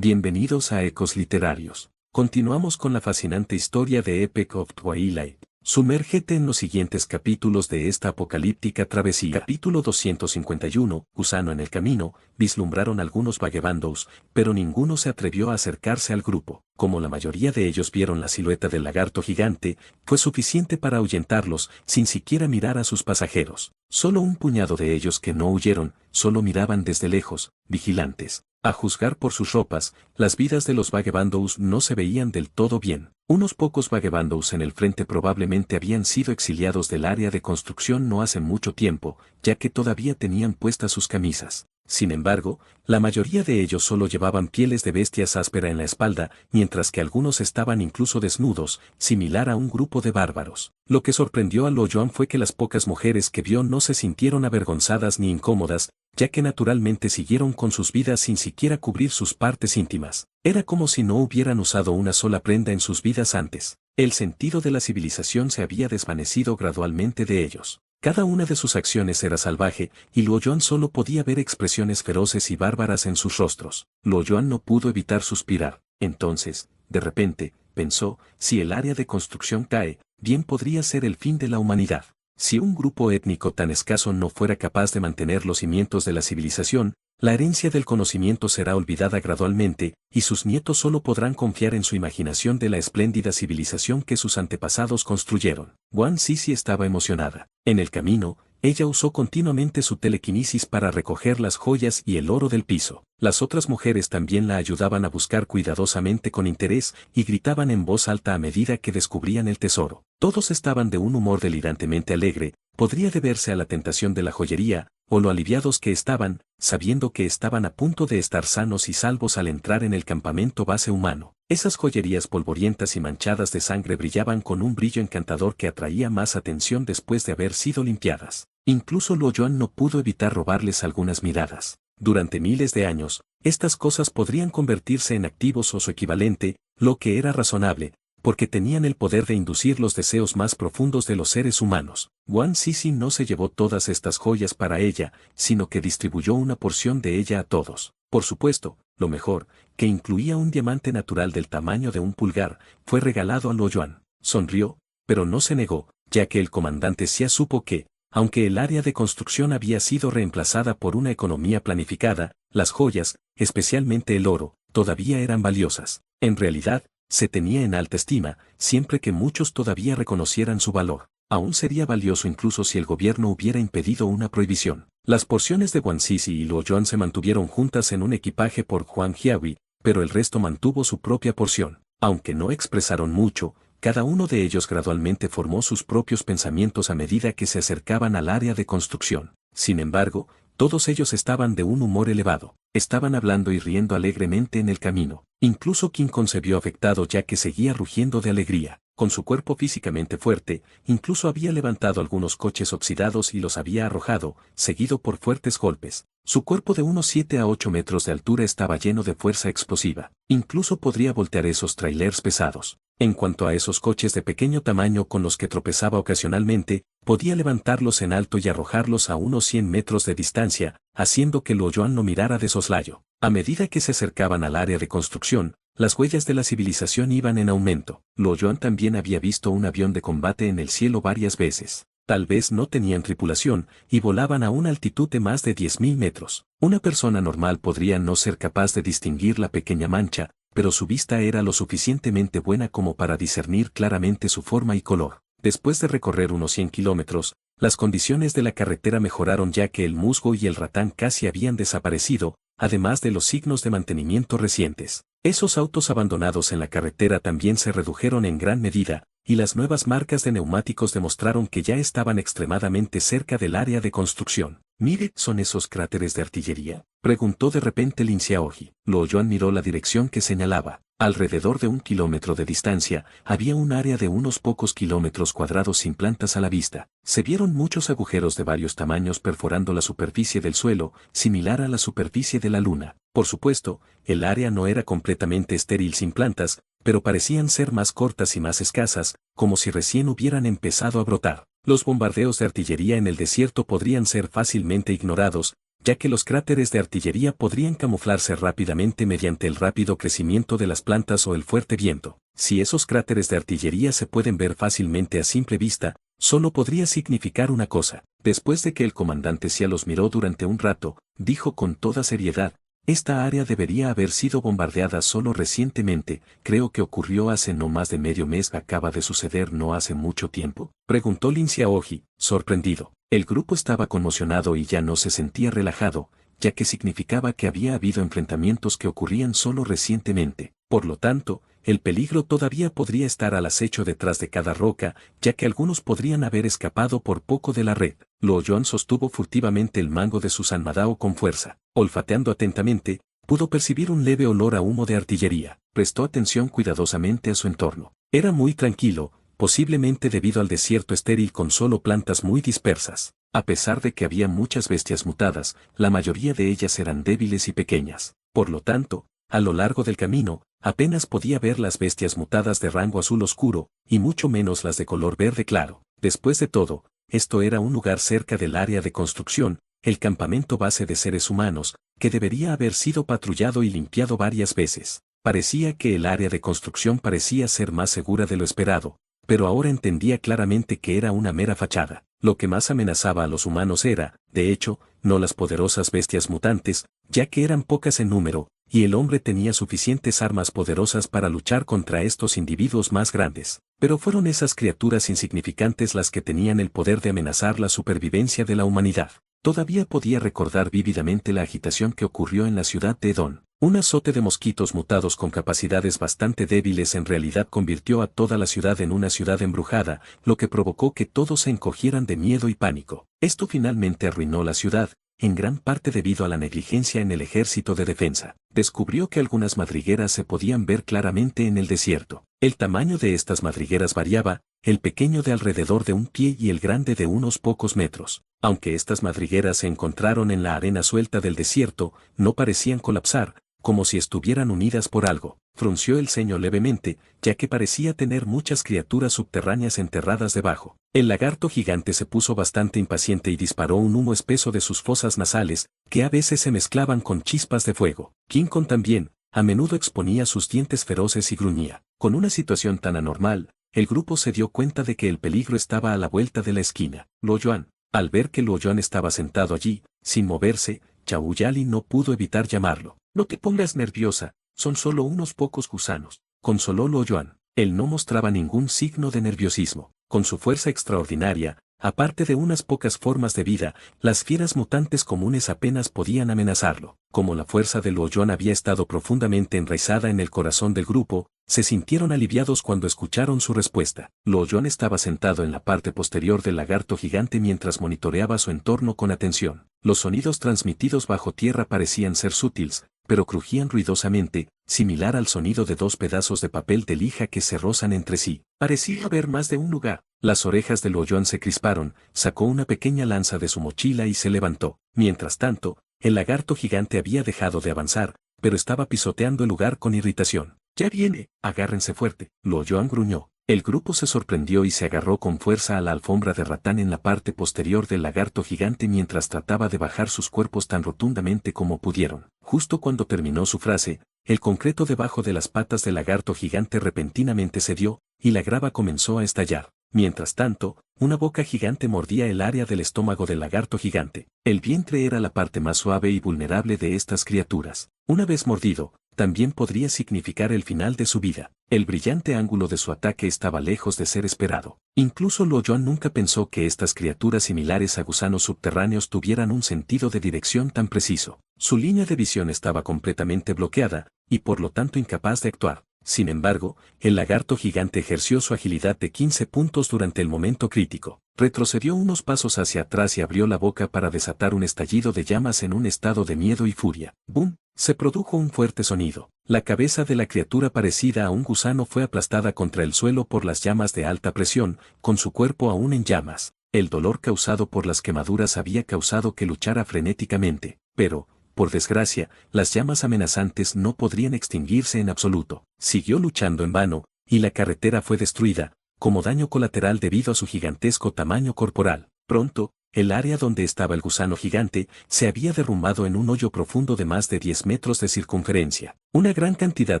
Bienvenidos a Ecos Literarios. Continuamos con la fascinante historia de Epic of Twilight. Sumérgete en los siguientes capítulos de esta apocalíptica travesía. Capítulo 251, Gusano en el camino. Vislumbraron algunos vagabundos, pero ninguno se atrevió a acercarse al grupo. Como la mayoría de ellos vieron la silueta del lagarto gigante, fue suficiente para ahuyentarlos, sin siquiera mirar a sus pasajeros. Solo un puñado de ellos que no huyeron, solo miraban desde lejos, vigilantes. A juzgar por sus ropas, las vidas de los vagabundos no se veían del todo bien. Unos pocos vagabundos en el frente probablemente habían sido exiliados del área de construcción no hace mucho tiempo, ya que todavía tenían puestas sus camisas. Sin embargo, la mayoría de ellos solo llevaban pieles de bestias áspera en la espalda, mientras que algunos estaban incluso desnudos, similar a un grupo de bárbaros. Lo que sorprendió a Lo Yuan fue que las pocas mujeres que vio no se sintieron avergonzadas ni incómodas, ya que naturalmente siguieron con sus vidas sin siquiera cubrir sus partes íntimas. Era como si no hubieran usado una sola prenda en sus vidas antes. El sentido de la civilización se había desvanecido gradualmente de ellos. Cada una de sus acciones era salvaje, y Luo Yuan solo podía ver expresiones feroces y bárbaras en sus rostros. Luo Yuan no pudo evitar suspirar. Entonces, de repente, pensó, si el área de construcción cae, bien podría ser el fin de la humanidad. Si un grupo étnico tan escaso no fuera capaz de mantener los cimientos de la civilización, la herencia del conocimiento será olvidada gradualmente, y sus nietos solo podrán confiar en su imaginación de la espléndida civilización que sus antepasados construyeron. Wang Sisi estaba emocionada. En el camino, ella usó continuamente su telequinesis para recoger las joyas y el oro del piso. Las otras mujeres también la ayudaban a buscar cuidadosamente con interés y gritaban en voz alta a medida que descubrían el tesoro. Todos estaban de un humor delirantemente alegre, podría deberse a la tentación de la joyería, o lo aliviados que estaban, sabiendo que estaban a punto de estar sanos y salvos al entrar en el campamento base humano. Esas joyerías polvorientas y manchadas de sangre brillaban con un brillo encantador que atraía más atención después de haber sido limpiadas. Incluso Luo Yuan no pudo evitar robarles algunas miradas. Durante miles de años, estas cosas podrían convertirse en activos o su equivalente, lo que era razonable, porque tenían el poder de inducir los deseos más profundos de los seres humanos. Wang Sisi no se llevó todas estas joyas para ella, sino que distribuyó una porción de ella a todos. Por supuesto, lo mejor, que incluía un diamante natural del tamaño de un pulgar, fue regalado a Luo Yuan. Sonrió, pero no se negó, ya que el comandante Xia supo que, aunque el área de construcción había sido reemplazada por una economía planificada, las joyas, especialmente el oro, todavía eran valiosas. En realidad, se tenía en alta estima, siempre que muchos todavía reconocieran su valor. Aún sería valioso incluso si el gobierno hubiera impedido una prohibición. Las porciones de Wang Sisi y Luo Yuan se mantuvieron juntas en un equipaje por Huang Jiahui, pero el resto mantuvo su propia porción. Aunque no expresaron mucho, cada uno de ellos gradualmente formó sus propios pensamientos a medida que se acercaban al área de construcción. Sin embargo, todos ellos estaban de un humor elevado. Estaban hablando y riendo alegremente en el camino. Incluso Qin se vio afectado ya que seguía rugiendo de alegría. Con su cuerpo físicamente fuerte, incluso había levantado algunos coches oxidados y los había arrojado, seguido por fuertes golpes. Su cuerpo de unos 7 a 8 metros de altura estaba lleno de fuerza explosiva. Incluso podría voltear esos trailers pesados. En cuanto a esos coches de pequeño tamaño con los que tropezaba ocasionalmente, podía levantarlos en alto y arrojarlos a unos 100 metros de distancia, haciendo que Luo Yuan lo mirara de soslayo. A medida que se acercaban al área de construcción, las huellas de la civilización iban en aumento. Luo Yuan también había visto un avión de combate en el cielo varias veces. Tal vez no tenían tripulación, y volaban a una altitud de más de 10.000 metros. Una persona normal podría no ser capaz de distinguir la pequeña mancha, pero su vista era lo suficientemente buena como para discernir claramente su forma y color. Después de recorrer unos 100 kilómetros, las condiciones de la carretera mejoraron ya que el musgo y el ratán casi habían desaparecido, además de los signos de mantenimiento recientes. Esos autos abandonados en la carretera también se redujeron en gran medida, y las nuevas marcas de neumáticos demostraron que ya estaban extremadamente cerca del área de construcción. «Mire, ¿son esos cráteres de artillería?», preguntó de repente Lin Xiaoji. Luo Yuan miró la dirección que señalaba. Alrededor de 1 kilómetro de distancia, había un área de unos pocos kilómetros cuadrados sin plantas a la vista. Se vieron muchos agujeros de varios tamaños perforando la superficie del suelo, similar a la superficie de la luna. Por supuesto, el área no era completamente estéril sin plantas, pero parecían ser más cortas y más escasas, como si recién hubieran empezado a brotar. Los bombardeos de artillería en el desierto podrían ser fácilmente ignorados, ya que los cráteres de artillería podrían camuflarse rápidamente mediante el rápido crecimiento de las plantas o el fuerte viento. Si esos cráteres de artillería se pueden ver fácilmente a simple vista, solo podría significar una cosa. Después de que el comandante Xia los miró durante un rato, dijo con toda seriedad: esta área debería haber sido bombardeada solo recientemente, creo que ocurrió hace no más de medio mes. ¿Acaba de suceder no hace mucho tiempo?, preguntó Lin Xiaoji, sorprendido. El grupo estaba conmocionado y ya no se sentía relajado, ya que significaba que había habido enfrentamientos que ocurrían solo recientemente. Por lo tanto, el peligro todavía podría estar al acecho detrás de cada roca, ya que algunos podrían haber escapado por poco de la red. Luo Yuan sostuvo furtivamente el mango de su Sanmadao con fuerza. Olfateando atentamente, pudo percibir un leve olor a humo de artillería. Prestó atención cuidadosamente a su entorno. Era muy tranquilo, posiblemente debido al desierto estéril con solo plantas muy dispersas. A pesar de que había muchas bestias mutadas, la mayoría de ellas eran débiles y pequeñas. Por lo tanto, a lo largo del camino, apenas podía ver las bestias mutadas de rango azul oscuro, y mucho menos las de color verde claro. Después de todo, esto era un lugar cerca del área de construcción, el campamento base de seres humanos, que debería haber sido patrullado y limpiado varias veces. Parecía que el área de construcción parecía ser más segura de lo esperado, pero ahora entendía claramente que era una mera fachada. Lo que más amenazaba a los humanos era, de hecho, no las poderosas bestias mutantes, ya que eran pocas en número, y el hombre tenía suficientes armas poderosas para luchar contra estos individuos más grandes. Pero fueron esas criaturas insignificantes las que tenían el poder de amenazar la supervivencia de la humanidad. Todavía podía recordar vívidamente la agitación que ocurrió en la ciudad de Edón. Un azote de mosquitos mutados con capacidades bastante débiles en realidad convirtió a toda la ciudad en una ciudad embrujada, lo que provocó que todos se encogieran de miedo y pánico. Esto finalmente arruinó la ciudad, en gran parte debido a la negligencia en el ejército de defensa. Descubrió que algunas madrigueras se podían ver claramente en el desierto. El tamaño de estas madrigueras variaba, el pequeño de alrededor de un pie y el grande de unos pocos metros. Aunque estas madrigueras se encontraron en la arena suelta del desierto, no parecían colapsar, como si estuvieran unidas por algo. Frunció el ceño levemente, ya que parecía tener muchas criaturas subterráneas enterradas debajo. El lagarto gigante se puso bastante impaciente y disparó un humo espeso de sus fosas nasales, que a veces se mezclaban con chispas de fuego. King Kong también, a menudo exponía sus dientes feroces y gruñía. Con una situación tan anormal, el grupo se dio cuenta de que el peligro estaba a la vuelta de la esquina. Luo Yuan, al ver que Luo Yuan estaba sentado allí, sin moverse, Zhao Yali no pudo evitar llamarlo. No te pongas nerviosa, son solo unos pocos gusanos, consoló Luo Yuan. Él no mostraba ningún signo de nerviosismo. Con su fuerza extraordinaria, aparte de unas pocas formas de vida, las fieras mutantes comunes apenas podían amenazarlo. Como la fuerza de Luo Yuan había estado profundamente enraizada en el corazón del grupo, se sintieron aliviados cuando escucharon su respuesta. Luo Yuan estaba sentado en la parte posterior del lagarto gigante mientras monitoreaba su entorno con atención. Los sonidos transmitidos bajo tierra parecían ser sutiles, pero crujían ruidosamente, similar al sonido de dos pedazos de papel de lija que se rozan entre sí. Parecía haber más de un lugar. Las orejas de Luo Yuan se crisparon, sacó una pequeña lanza de su mochila y se levantó. Mientras tanto, el lagarto gigante había dejado de avanzar, pero estaba pisoteando el lugar con irritación. «Ya viene, agárrense fuerte», Luo Yuan gruñó. El grupo se sorprendió y se agarró con fuerza a la alfombra de ratán en la parte posterior del lagarto gigante mientras trataba de bajar sus cuerpos tan rotundamente como pudieron. Justo cuando terminó su frase, el concreto debajo de las patas del lagarto gigante repentinamente cedió, y la grava comenzó a estallar. Mientras tanto, una boca gigante mordía el área del estómago del lagarto gigante. El vientre era la parte más suave y vulnerable de estas criaturas. Una vez mordido, también podría significar el final de su vida. El brillante ángulo de su ataque estaba lejos de ser esperado. Incluso Luo Yuan nunca pensó que estas criaturas similares a gusanos subterráneos tuvieran un sentido de dirección tan preciso. Su línea de visión estaba completamente bloqueada, y por lo tanto incapaz de actuar. Sin embargo, el lagarto gigante ejerció su agilidad de 15 puntos durante el momento crítico. Retrocedió unos pasos hacia atrás y abrió la boca para desatar un estallido de llamas en un estado de miedo y furia. ¡Bum! Se produjo un fuerte sonido. La cabeza de la criatura parecida a un gusano fue aplastada contra el suelo por las llamas de alta presión, con su cuerpo aún en llamas. El dolor causado por las quemaduras había causado que luchara frenéticamente, pero, por desgracia, las llamas amenazantes no podrían extinguirse en absoluto. Siguió luchando en vano, y la carretera fue destruida, como daño colateral debido a su gigantesco tamaño corporal. Pronto, el área donde estaba el gusano gigante se había derrumbado en un hoyo profundo de más de 10 metros de circunferencia. Una gran cantidad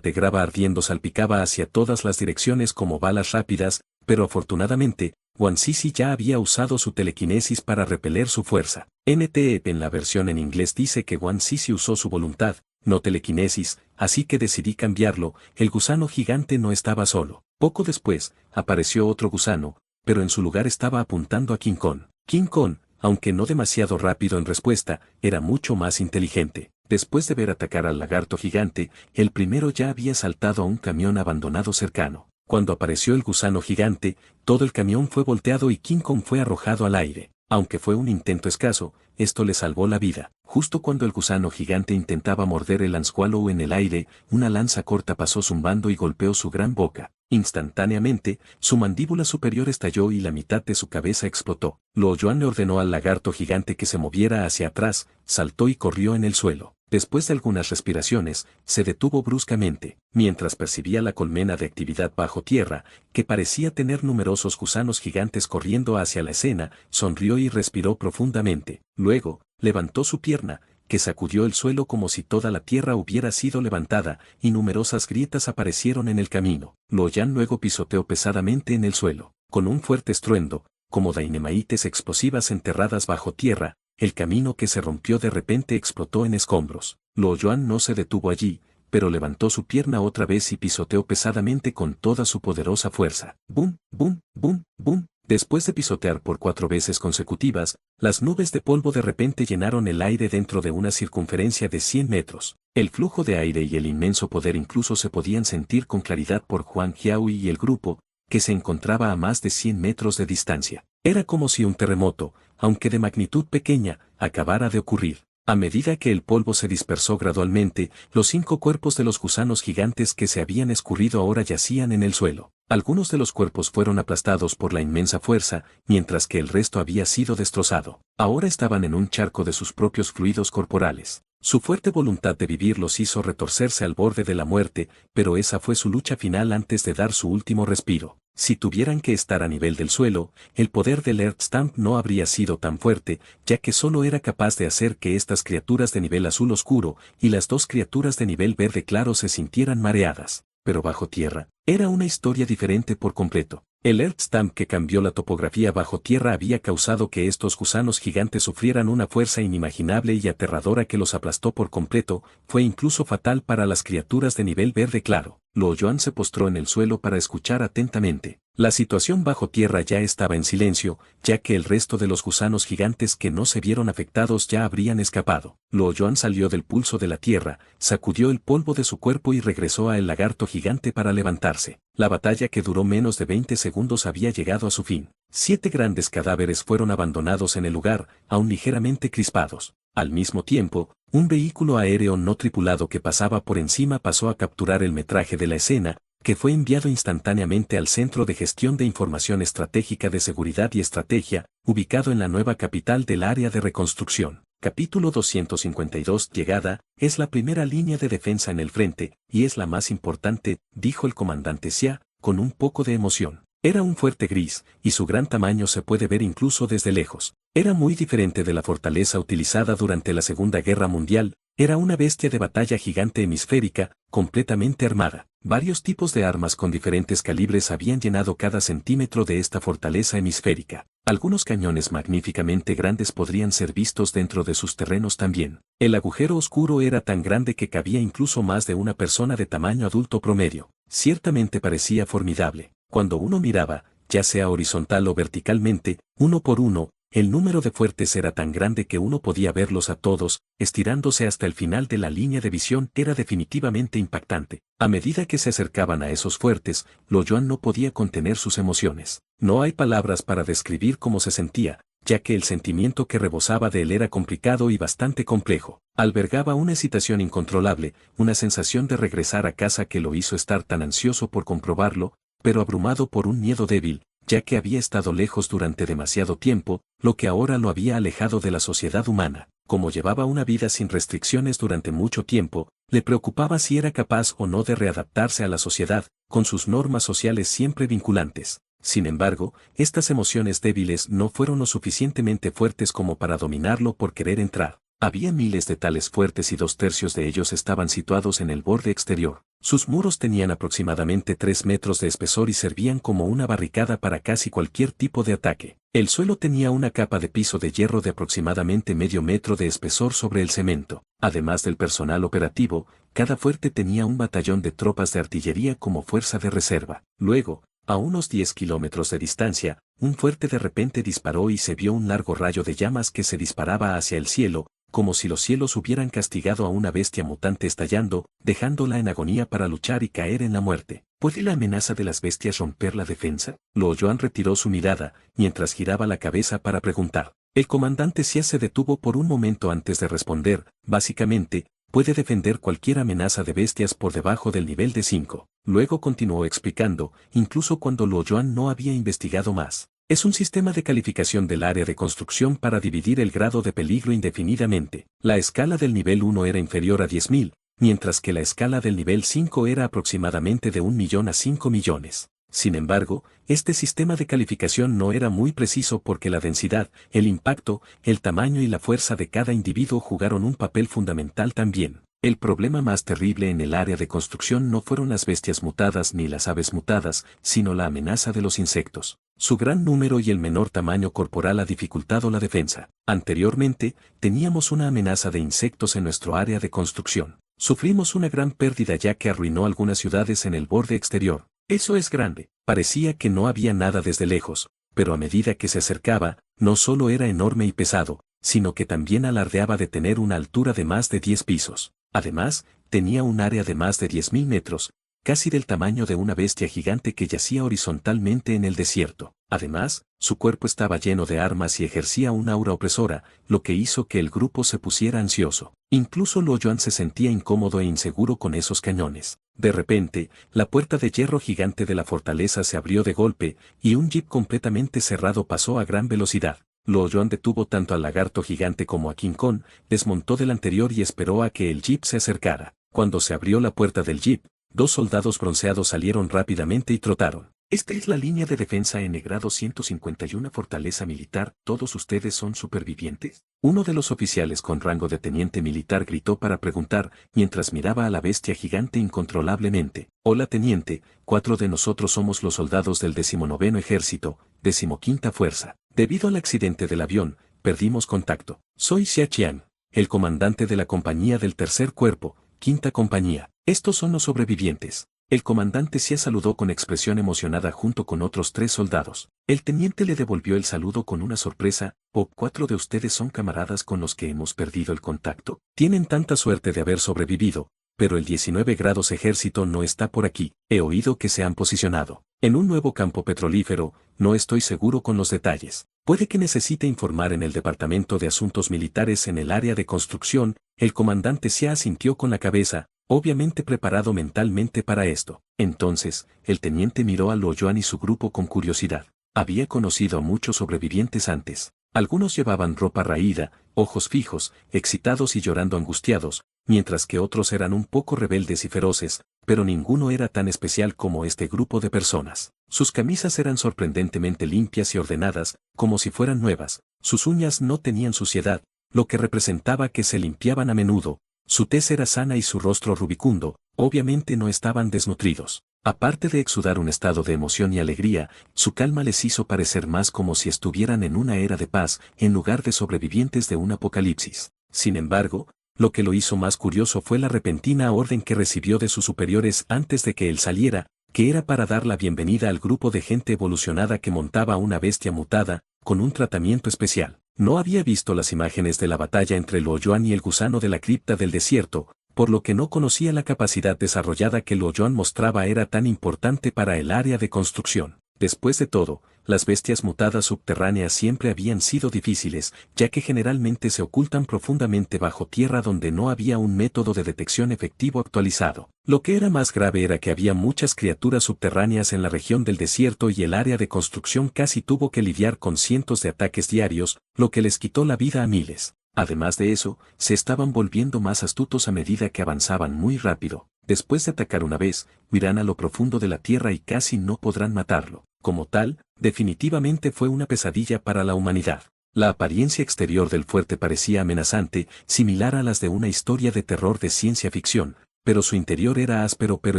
de grava ardiendo salpicaba hacia todas las direcciones como balas rápidas, pero afortunadamente, Wan Sisi ya había usado su telequinesis para repeler su fuerza. NTEP en la versión en inglés dice que Wan Sisi usó su voluntad, no telequinesis, así que decidí cambiarlo. El gusano gigante no estaba solo. Poco después, apareció otro gusano, pero en su lugar estaba apuntando a King Kong. King Kong, aunque no demasiado rápido en respuesta, era mucho más inteligente. Después de ver atacar al lagarto gigante, el primero ya había saltado a un camión abandonado cercano. Cuando apareció el gusano gigante, todo el camión fue volteado y King Kong fue arrojado al aire. Aunque fue un intento escaso, esto le salvó la vida. Justo cuando el gusano gigante intentaba morder el anzuelo en el aire, una lanza corta pasó zumbando y golpeó su gran boca. Instantáneamente, su mandíbula superior estalló y la mitad de su cabeza explotó. Luo Yuan le ordenó al lagarto gigante que se moviera hacia atrás, saltó y corrió en el suelo. Después de algunas respiraciones, se detuvo bruscamente, mientras percibía la colmena de actividad bajo tierra, que parecía tener numerosos gusanos gigantes corriendo hacia la escena, sonrió y respiró profundamente. Luego, levantó su pierna, que sacudió el suelo como si toda la tierra hubiera sido levantada, y numerosas grietas aparecieron en el camino. Luo Yan luego pisoteó pesadamente en el suelo, con un fuerte estruendo, como dinamites explosivas enterradas bajo tierra. El camino que se rompió de repente explotó en escombros. Luo Yuan no se detuvo allí, pero levantó su pierna otra vez y pisoteó pesadamente con toda su poderosa fuerza. ¡Bum, bum, bum, bum! Después de pisotear por 4 veces consecutivas, las nubes de polvo de repente llenaron el aire dentro de una circunferencia de 100 metros. El flujo de aire y el inmenso poder incluso se podían sentir con claridad por Huang Jiahui y el grupo, que se encontraba a más de 100 metros de distancia. Era como si un terremoto, aunque de magnitud pequeña, acabara de ocurrir. A medida que el polvo se dispersó gradualmente, los 5 cuerpos de los gusanos gigantes que se habían escurrido ahora yacían en el suelo. Algunos de los cuerpos fueron aplastados por la inmensa fuerza, mientras que el resto había sido destrozado. Ahora estaban en un charco de sus propios fluidos corporales. Su fuerte voluntad de vivir los hizo retorcerse al borde de la muerte, pero esa fue su lucha final antes de dar su último respiro. Si tuvieran que estar a nivel del suelo, el poder del Earth Stamp no habría sido tan fuerte, ya que solo era capaz de hacer que estas criaturas de nivel azul oscuro y las 2 criaturas de nivel verde claro se sintieran mareadas. Pero bajo tierra, era una historia diferente por completo. El Earth Stamp que cambió la topografía bajo tierra había causado que estos gusanos gigantes sufrieran una fuerza inimaginable y aterradora que los aplastó por completo, fue incluso fatal para las criaturas de nivel verde claro. Luo Yuan se postró en el suelo para escuchar atentamente. La situación bajo tierra ya estaba en silencio, ya que el resto de los gusanos gigantes que no se vieron afectados ya habrían escapado. Luo Yuan salió del pulso de la tierra, sacudió el polvo de su cuerpo y regresó a el lagarto gigante para levantarse. La batalla que duró menos de 20 segundos había llegado a su fin. 7 grandes cadáveres fueron abandonados en el lugar, aún ligeramente crispados. Al mismo tiempo, un vehículo aéreo no tripulado que pasaba por encima pasó a capturar el metraje de la escena, que fue enviado instantáneamente al Centro de Gestión de Información Estratégica de Seguridad y Estrategia, ubicado en la nueva capital del área de reconstrucción. Capítulo 252. Llegada, es la primera línea de defensa en el frente, y es la más importante, dijo el comandante Xia, con un poco de emoción. Era un fuerte gris, y su gran tamaño se puede ver incluso desde lejos. Era muy diferente de la fortaleza utilizada durante la Segunda Guerra Mundial, era una bestia de batalla gigante hemisférica, completamente armada. Varios tipos de armas con diferentes calibres habían llenado cada centímetro de esta fortaleza hemisférica. Algunos cañones magníficamente grandes podrían ser vistos dentro de sus terrenos también. El agujero oscuro era tan grande que cabía incluso más de una persona de tamaño adulto promedio. Ciertamente parecía formidable. Cuando uno miraba, ya sea horizontal o verticalmente, uno por uno, el número de fuertes era tan grande que uno podía verlos a todos, estirándose hasta el final de la línea de visión. Era definitivamente impactante. A medida que se acercaban a esos fuertes, Luo Yuan no podía contener sus emociones. No hay palabras para describir cómo se sentía, ya que el sentimiento que rebosaba de él era complicado y bastante complejo. Albergaba una excitación incontrolable, una sensación de regresar a casa que lo hizo estar tan ansioso por comprobarlo, pero abrumado por un miedo débil, ya que había estado lejos durante demasiado tiempo, lo que ahora lo había alejado de la sociedad humana. Como llevaba una vida sin restricciones durante mucho tiempo, le preocupaba si era capaz o no de readaptarse a la sociedad, con sus normas sociales siempre vinculantes. Sin embargo, estas emociones débiles no fueron lo suficientemente fuertes como para dominarlo por querer entrar. Había miles de tales fuertes y 2/3 de ellos estaban situados en el borde exterior. Sus muros tenían aproximadamente 3 metros de espesor y servían como una barricada para casi cualquier tipo de ataque. El suelo tenía una capa de piso de hierro de aproximadamente medio metro de espesor sobre el cemento. Además del personal operativo, cada fuerte tenía un batallón de tropas de artillería como fuerza de reserva. Luego, a unos 10 kilómetros de distancia, un fuerte de repente disparó y se vio un largo rayo de llamas que se disparaba hacia el cielo, como si los cielos hubieran castigado a una bestia mutante estallando, dejándola en agonía para luchar y caer en la muerte. ¿Puede la amenaza de las bestias romper la defensa? Lo Joan retiró su mirada, mientras giraba la cabeza para preguntar. El comandante Xia se detuvo por un momento antes de responder. Básicamente, puede defender cualquier amenaza de bestias por debajo del nivel de 5. Luego continuó explicando, incluso cuando Luo Yuan no había investigado más. Es un sistema de calificación del área de construcción para dividir el grado de peligro indefinidamente. La escala del nivel 1 era inferior a 10.000, mientras que la escala del nivel 5 era aproximadamente de 1 millón a 5 millones. Sin embargo, este sistema de calificación no era muy preciso porque la densidad, el impacto, el tamaño y la fuerza de cada individuo jugaron un papel fundamental también. El problema más terrible en el área de construcción no fueron las bestias mutadas ni las aves mutadas, sino la amenaza de los insectos. Su gran número y el menor tamaño corporal ha dificultado la defensa. Anteriormente, teníamos una amenaza de insectos en nuestro área de construcción. Sufrimos una gran pérdida ya que arruinó algunas ciudades en el borde exterior. Eso es grande. Parecía que no había nada desde lejos, pero a medida que se acercaba, no solo era enorme y pesado, sino que también alardeaba de tener una altura de más de 10 pisos. Además, tenía un área de más de 10.000 metros, casi del tamaño de una bestia gigante que yacía horizontalmente en el desierto. Además, su cuerpo estaba lleno de armas y ejercía una aura opresora, lo que hizo que el grupo se pusiera ansioso. Incluso Luo Yuan se sentía incómodo e inseguro con esos cañones. De repente, la puerta de hierro gigante de la fortaleza se abrió de golpe, y un jeep completamente cerrado pasó a gran velocidad. Luo Yuan detuvo tanto al lagarto gigante como a King Kong, desmontó del anterior y esperó a que el jeep se acercara. Cuando se abrió la puerta del jeep, 2 soldados bronceados salieron rápidamente y trotaron. Esta es la línea de defensa en grado 151 fortaleza militar. ¿Todos ustedes son supervivientes? Uno de los oficiales con rango de teniente militar gritó para preguntar, mientras miraba a la bestia gigante incontrolablemente. Hola teniente, 4 de nosotros somos los soldados del 19º ejército, 15ª fuerza. Debido al accidente del avión, perdimos contacto. Soy Xia Qian, el comandante de la compañía del tercer cuerpo, 5ª compañía. Estos son los sobrevivientes. El comandante Xia saludó con expresión emocionada junto con otros 3 soldados. El teniente le devolvió el saludo con una sorpresa. ¿O 4 de ustedes son camaradas con los que hemos perdido el contacto? Tienen tanta suerte de haber sobrevivido, pero el 19 grados ejército no está por aquí. He oído que se han posicionado en un nuevo campo petrolífero, no estoy seguro con los detalles. Puede que necesite informar en el Departamento de Asuntos Militares en el área de construcción. El comandante Xia asintió con la cabeza, obviamente preparado mentalmente para esto. Entonces, el teniente miró a Luo Yuan y su grupo con curiosidad. Había conocido a muchos sobrevivientes antes. Algunos llevaban ropa raída, ojos fijos, excitados y llorando angustiados, mientras que otros eran un poco rebeldes y feroces, pero ninguno era tan especial como este grupo de personas. Sus camisas eran sorprendentemente limpias y ordenadas, como si fueran nuevas. Sus uñas no tenían suciedad, lo que representaba que se limpiaban a menudo. Su tez era sana y su rostro rubicundo, obviamente no estaban desnutridos. Aparte de exudar un estado de emoción y alegría, su calma les hizo parecer más como si estuvieran en una era de paz, en lugar de sobrevivientes de un apocalipsis. Sin embargo, lo que lo hizo más curioso fue la repentina orden que recibió de sus superiores antes de que él saliera, que era para dar la bienvenida al grupo de gente evolucionada que montaba una bestia mutada, con un tratamiento especial. No había visto las imágenes de la batalla entre Luo Yuan y el gusano de la cripta del desierto, por lo que no conocía la capacidad desarrollada que Luo Yuan mostraba era tan importante para el área de construcción. Después de todo, las bestias mutadas subterráneas siempre habían sido difíciles, ya que generalmente se ocultan profundamente bajo tierra donde no había un método de detección efectivo actualizado. Lo que era más grave era que había muchas criaturas subterráneas en la región del desierto y el área de construcción casi tuvo que lidiar con cientos de ataques diarios, lo que les quitó la vida a miles. Además de eso, se estaban volviendo más astutos a medida que avanzaban muy rápido. Después de atacar una vez, irán a lo profundo de la tierra y casi no podrán matarlo. Como tal, definitivamente fue una pesadilla para la humanidad. La apariencia exterior del fuerte parecía amenazante, similar a las de una historia de terror de ciencia ficción, pero su interior era áspero pero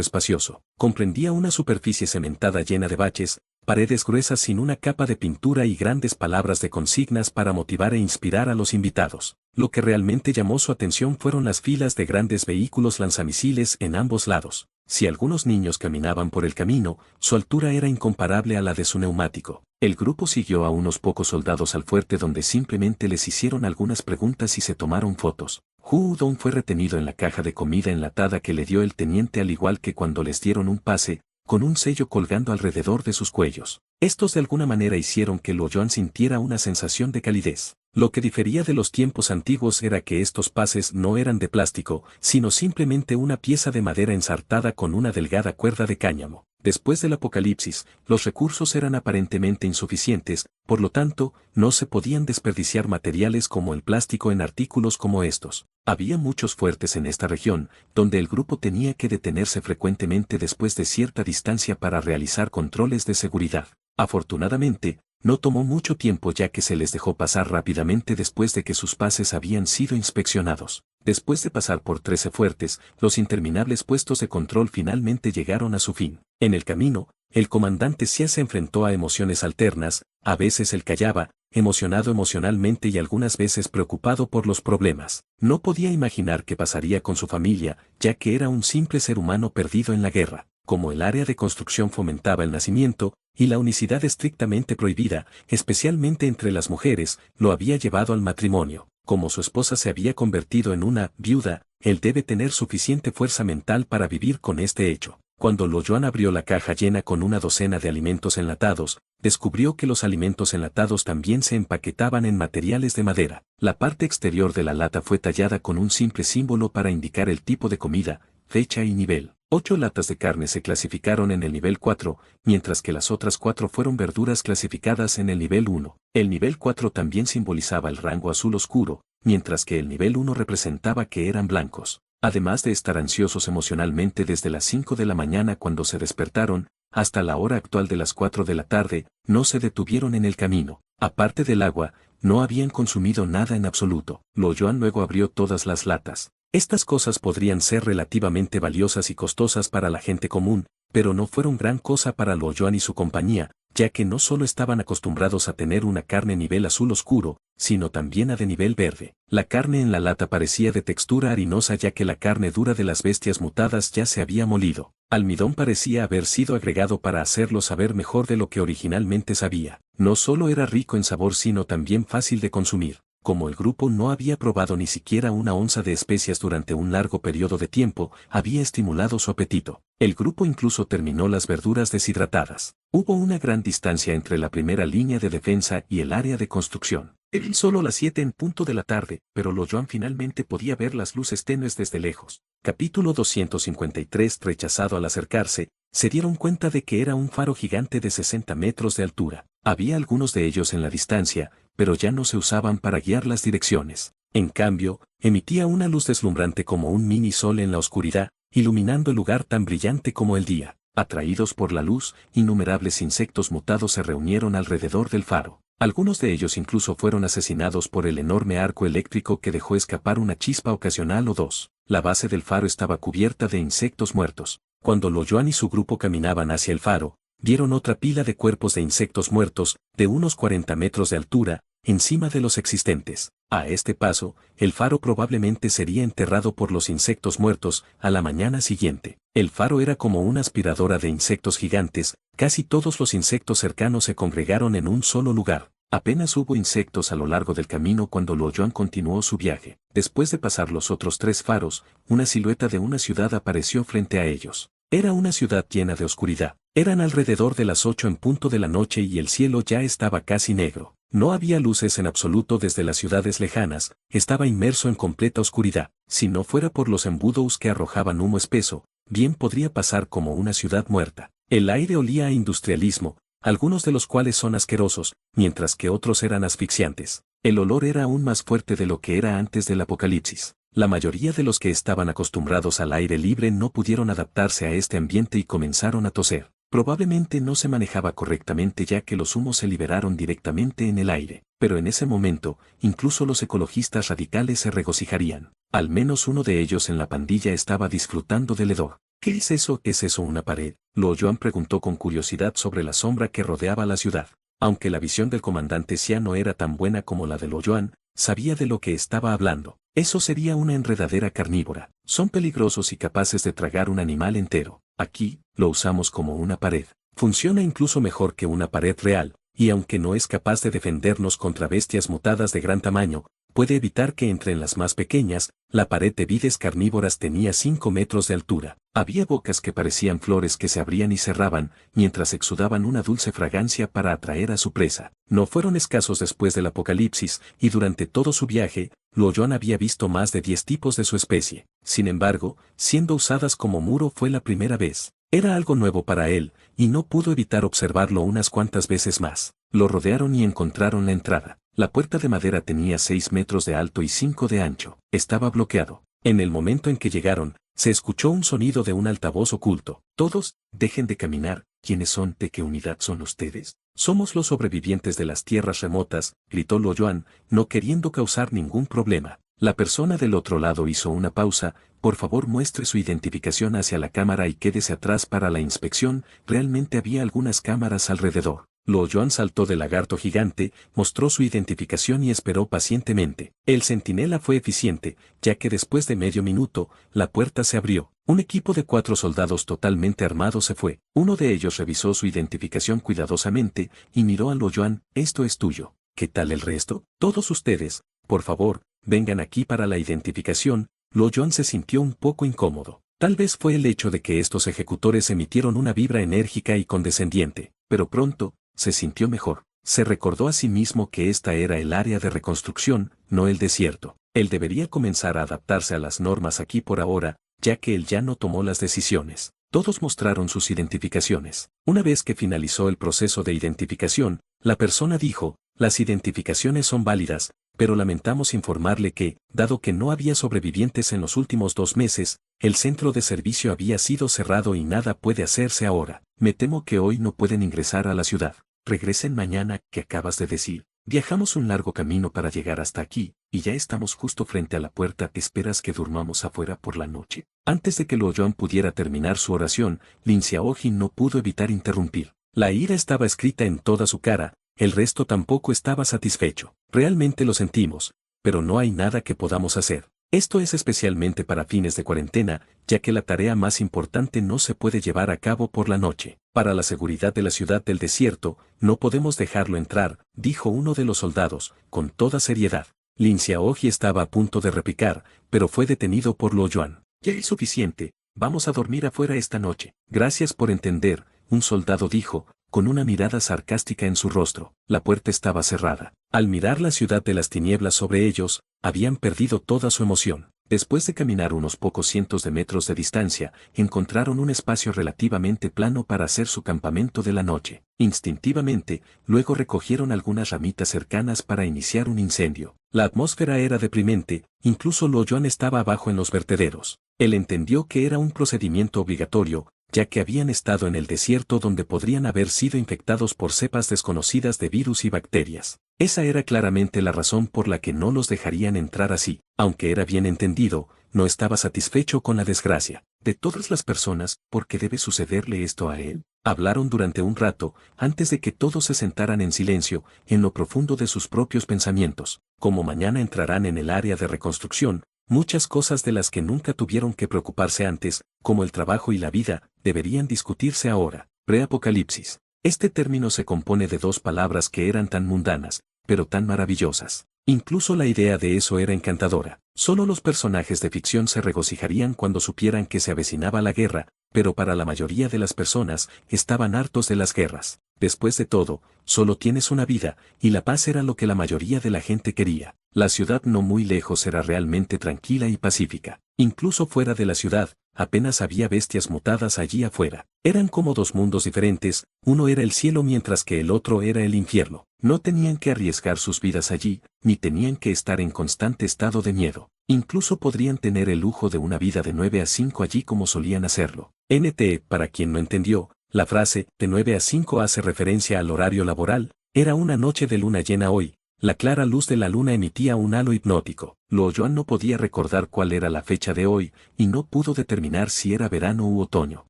espacioso. Comprendía una superficie cementada llena de baches, paredes gruesas sin una capa de pintura y grandes palabras de consignas para motivar e inspirar a los invitados. Lo que realmente llamó su atención fueron las filas de grandes vehículos lanzamisiles en ambos lados. Si algunos niños caminaban por el camino, su altura era incomparable a la de su neumático. El grupo siguió a unos pocos soldados al fuerte donde simplemente les hicieron algunas preguntas y se tomaron fotos. Hu Dong fue retenido en la caja de comida enlatada que le dio el teniente al igual que cuando les dieron un pase, con un sello colgando alrededor de sus cuellos. Estos de alguna manera hicieron que Luo Yuan sintiera una sensación de calidez. Lo que difería de los tiempos antiguos era que estos pases no eran de plástico, sino simplemente una pieza de madera ensartada con una delgada cuerda de cáñamo. Después del apocalipsis, los recursos eran aparentemente insuficientes, por lo tanto, no se podían desperdiciar materiales como el plástico en artículos como estos. Había muchos fuertes en esta región, donde el grupo tenía que detenerse frecuentemente después de cierta distancia para realizar controles de seguridad. Afortunadamente, no tomó mucho tiempo ya que se les dejó pasar rápidamente después de que sus pases habían sido inspeccionados. Después de pasar por 13 fuertes, los interminables puestos de control finalmente llegaron a su fin. En el camino, el comandante Xia se enfrentó a emociones alternas, a veces él callaba, emocionado emocionalmente y algunas veces preocupado por los problemas. No podía imaginar qué pasaría con su familia, ya que era un simple ser humano perdido en la guerra. Como el área de construcción fomentaba el nacimiento, y la unicidad estrictamente prohibida, especialmente entre las mujeres, lo había llevado al matrimonio. Como su esposa se había convertido en una viuda, él debe tener suficiente fuerza mental para vivir con este hecho. Cuando Luo Yuan abrió la caja llena con una docena de alimentos enlatados, descubrió que los alimentos enlatados también se empaquetaban en materiales de madera. La parte exterior de la lata fue tallada con un simple símbolo para indicar el tipo de comida, fecha y nivel. 8 latas de carne se clasificaron en el nivel 4, mientras que las otras 4 fueron verduras clasificadas en el nivel 1. El nivel 4 también simbolizaba el rango azul oscuro, mientras que el nivel 1 representaba que eran blancos. Además de estar ansiosos emocionalmente desde las 5 de la mañana cuando se despertaron, hasta la hora actual de las 4 de la tarde, no se detuvieron en el camino. Aparte del agua, no habían consumido nada en absoluto. Luo Yuan luego abrió todas las latas. Estas cosas podrían ser relativamente valiosas y costosas para la gente común, pero no fueron gran cosa para Luo Yuan y su compañía, ya que no solo estaban acostumbrados a tener una carne nivel azul oscuro, sino también a de nivel verde. La carne en la lata parecía de textura harinosa ya que la carne dura de las bestias mutadas ya se había molido. Almidón parecía haber sido agregado para hacerlo saber mejor de lo que originalmente sabía. No solo era rico en sabor sino también fácil de consumir. Como el grupo no había probado ni siquiera una onza de especias durante un largo periodo de tiempo, había estimulado su apetito. El grupo incluso terminó las verduras deshidratadas. Hubo una gran distancia entre la primera línea de defensa y el área de construcción. Eran solo las 7 en punto de la tarde, pero Luo Yuan finalmente podía ver las luces tenues desde lejos. Capítulo 253. Rechazado al acercarse, se dieron cuenta de que era un faro gigante de 60 metros de altura. Había algunos de ellos en la distancia, pero ya no se usaban para guiar las direcciones. En cambio, emitía una luz deslumbrante como un mini sol en la oscuridad, iluminando el lugar tan brillante como el día. Atraídos por la luz, innumerables insectos mutados se reunieron alrededor del faro. Algunos de ellos incluso fueron asesinados por el enorme arco eléctrico que dejó escapar una chispa ocasional o dos. La base del faro estaba cubierta de insectos muertos. Cuando Luo Yuan y su grupo caminaban hacia el faro, vieron otra pila de cuerpos de insectos muertos, de unos 40 metros de altura, encima de los existentes. A este paso, el faro probablemente sería enterrado por los insectos muertos a la mañana siguiente. El faro era como una aspiradora de insectos gigantes, casi todos los insectos cercanos se congregaron en un solo lugar. Apenas hubo insectos a lo largo del camino cuando Luo Yuan continuó su viaje. Después de pasar los otros 3 faros, una silueta de una ciudad apareció frente a ellos. Era una ciudad llena de oscuridad. Eran alrededor de las 8 en punto de la noche y el cielo ya estaba casi negro. No había luces en absoluto desde las ciudades lejanas, estaba inmerso en completa oscuridad. Si no fuera por los embudos que arrojaban humo espeso, bien podría pasar como una ciudad muerta. El aire olía a industrialismo, algunos de los cuales son asquerosos, mientras que otros eran asfixiantes. El olor era aún más fuerte de lo que era antes del apocalipsis. La mayoría de los que estaban acostumbrados al aire libre no pudieron adaptarse a este ambiente y comenzaron a toser. Probablemente no se manejaba correctamente ya que los humos se liberaron directamente en el aire, pero en ese momento, incluso los ecologistas radicales se regocijarían. Al menos uno de ellos en la pandilla estaba disfrutando del hedor. ¿Qué es eso? ¿Es eso una pared? Lo Joan preguntó con curiosidad sobre la sombra que rodeaba la ciudad. Aunque la visión del comandante Xia no era tan buena como la de Lo Joan, sabía de lo que estaba hablando. Eso sería una enredadera carnívora. Son peligrosos y capaces de tragar un animal entero. Aquí, lo usamos como una pared. Funciona incluso mejor que una pared real, y aunque no es capaz de defendernos contra bestias mutadas de gran tamaño, puede evitar que entren las más pequeñas. La pared de vides carnívoras tenía 5 metros de altura. Había bocas que parecían flores que se abrían y cerraban, mientras exudaban una dulce fragancia para atraer a su presa. No fueron escasos después del apocalipsis, y durante todo su viaje, Lo Joan había visto más de 10 tipos de su especie. Sin embargo, siendo usadas como muro fue la primera vez. Era algo nuevo para él, y no pudo evitar observarlo unas cuantas veces más. Lo rodearon y encontraron la entrada. La puerta de madera tenía 6 metros de alto y 5 de ancho. Estaba bloqueado. En el momento en que llegaron, se escuchó un sonido de un altavoz oculto. Todos, dejen de caminar. ¿Quiénes son? ¿De qué unidad son ustedes? Somos los sobrevivientes de las tierras remotas, gritó Lo Joan, no queriendo causar ningún problema. La persona del otro lado hizo una pausa. Por favor muestre su identificación hacia la cámara y quédese atrás para la inspección. Realmente había algunas cámaras alrededor. Lo Joan saltó del lagarto gigante, mostró su identificación y esperó pacientemente. El centinela fue eficiente, ya que después de medio minuto, la puerta se abrió. Un equipo de 4 soldados totalmente armados se fue. Uno de ellos revisó su identificación cuidadosamente y miró a Lo Joan. Esto es tuyo. ¿Qué tal el resto? Todos ustedes, por favor, vengan aquí para la identificación. Lo Joan se sintió un poco incómodo. Tal vez fue el hecho de que estos ejecutores emitieron una vibra enérgica y condescendiente, pero pronto, se sintió mejor. Se recordó a sí mismo que esta era el área de reconstrucción, no el desierto. Él debería comenzar a adaptarse a las normas aquí por ahora, ya que él ya no tomó las decisiones. Todos mostraron sus identificaciones. Una vez que finalizó el proceso de identificación, la persona dijo, las identificaciones son válidas, pero lamentamos informarle que, dado que no había sobrevivientes en los últimos 2 meses, el centro de servicio había sido cerrado y nada puede hacerse ahora. Me temo que hoy no pueden ingresar a la ciudad. Regresen mañana. ¿Qué acabas de decir? Viajamos un largo camino para llegar hasta aquí, y ya estamos justo frente a la puerta. ¿Esperas que durmamos afuera por la noche? Antes de que Lo Joan pudiera terminar su oración, Lin Xiaojin no pudo evitar interrumpir. La ira estaba escrita en toda su cara. El resto tampoco estaba satisfecho. Realmente lo sentimos, pero no hay nada que podamos hacer. Esto es especialmente para fines de cuarentena, ya que la tarea más importante no se puede llevar a cabo por la noche. Para la seguridad de la ciudad del desierto, no podemos dejarlo entrar, dijo uno de los soldados, con toda seriedad. Lin Xiaoji estaba a punto de replicar, pero fue detenido por Lo Joan. Ya es suficiente, vamos a dormir afuera esta noche. Gracias por entender, un soldado dijo, con una mirada sarcástica en su rostro. La puerta estaba cerrada. Al mirar la ciudad de las tinieblas sobre ellos, habían perdido toda su emoción. Después de caminar unos pocos cientos de metros de distancia, encontraron un espacio relativamente plano para hacer su campamento de la noche. Instintivamente, luego recogieron algunas ramitas cercanas para iniciar un incendio. La atmósfera era deprimente, incluso Lo Joan estaba abajo en los vertederos. Él entendió que era un procedimiento obligatorio, ya que habían estado en el desierto donde podrían haber sido infectados por cepas desconocidas de virus y bacterias. Esa era claramente la razón por la que no los dejarían entrar así. Aunque era bien entendido, no estaba satisfecho con la desgracia. De todas las personas, ¿por qué debe sucederle esto a él? Hablaron durante un rato, antes de que todos se sentaran en silencio, en lo profundo de sus propios pensamientos. Como mañana entrarán en el área de reconstrucción, muchas cosas de las que nunca tuvieron que preocuparse antes, como el trabajo y la vida, deberían discutirse ahora. Preapocalipsis. Este término se compone de 2 palabras que eran tan mundanas, pero tan maravillosas. Incluso la idea de eso era encantadora. Solo los personajes de ficción se regocijarían cuando supieran que se avecinaba la guerra, pero para la mayoría de las personas estaban hartos de las guerras. Después de todo, solo tienes una vida, y la paz era lo que la mayoría de la gente quería. La ciudad no muy lejos era realmente tranquila y pacífica. Incluso fuera de la ciudad, apenas había bestias mutadas allí afuera. Eran como 2 mundos diferentes, uno era el cielo mientras que el otro era el infierno. No tenían que arriesgar sus vidas allí, ni tenían que estar en constante estado de miedo. Incluso podrían tener el lujo de una vida de 9 a 5 allí como solían hacerlo. NT, para quien no entendió, La frase, de 9 a 5 hace referencia al horario laboral. Era una noche de luna llena hoy. La clara luz de la luna emitía un halo hipnótico. Luo Yuan no podía recordar cuál era la fecha de hoy, y no pudo determinar si era verano u otoño.